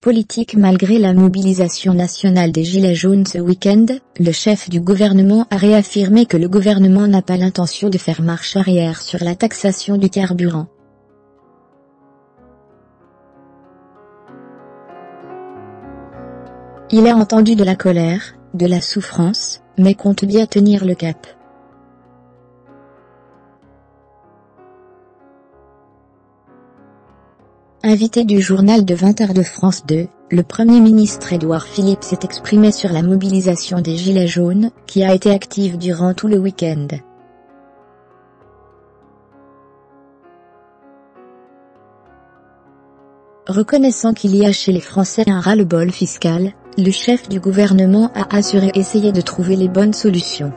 Politique. Malgré la mobilisation nationale des Gilets jaunes ce week-end, le chef du gouvernement a réaffirmé que le gouvernement n'a pas l'intention de faire marche arrière sur la taxation du carburant. Il a entendu de la colère, de la souffrance, mais compte bien tenir le cap. Invité du journal de 20h de France 2, le Premier ministre Édouard Philippe s'est exprimé sur la mobilisation des Gilets jaunes, qui a été active durant tout le week-end. Reconnaissant qu'il y a chez les Français un ras-le-bol fiscal, le chef du gouvernement a assuré essayer de trouver les bonnes solutions.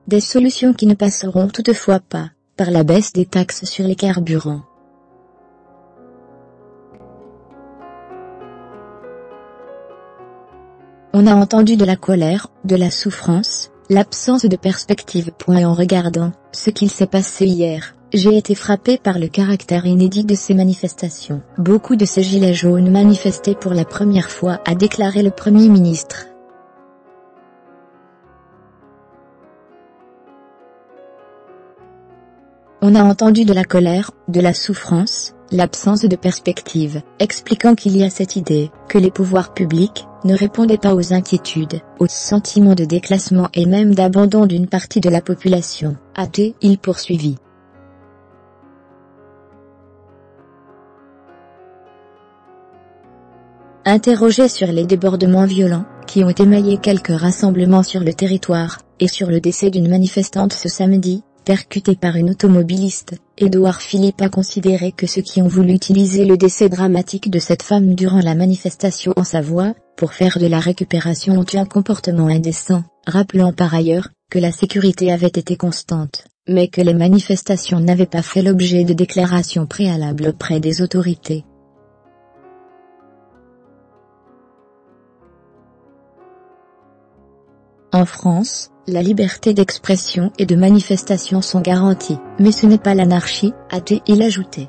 Des solutions qui ne passeront toutefois pas par la baisse des taxes sur les carburants. On a entendu de la colère, de la souffrance, l'absence de perspective. En regardant ce qu'il s'est passé hier, j'ai été frappé par le caractère inédit de ces manifestations. Beaucoup de ces gilets jaunes manifestaient pour la première fois, a déclaré le Premier ministre. On a entendu de la colère, de la souffrance, l'absence de perspective, expliquant qu'il y a cette idée que les pouvoirs publics ne répondaient pas aux inquiétudes, aux sentiments de déclassement et même d'abandon d'une partie de la population, a-t-il poursuivi. Interrogé sur les débordements violents qui ont émaillé quelques rassemblements sur le territoire, et sur le décès d'une manifestante ce samedi, percutée par une automobiliste, Édouard Philippe a considéré que ceux qui ont voulu utiliser le décès dramatique de cette femme durant la manifestation en Savoie, pour faire de la récupération ont eu un comportement indécent, rappelant par ailleurs que la sécurité avait été constante, mais que les manifestations n'avaient pas fait l'objet de déclarations préalables auprès des autorités. En France, la liberté d'expression et de manifestation sont garanties, mais ce n'est pas l'anarchie, a-t-il ajouté.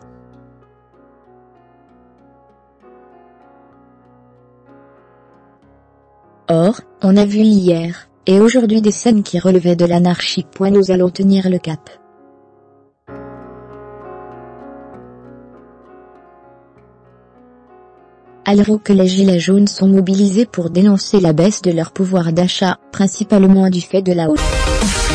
Or, on a vu hier, et aujourd'hui des scènes qui relevaient de l'anarchie. Nous allons tenir le cap. Alors que les Gilets jaunes sont mobilisés pour dénoncer la baisse de leur pouvoir d'achat, principalement du fait de la hausse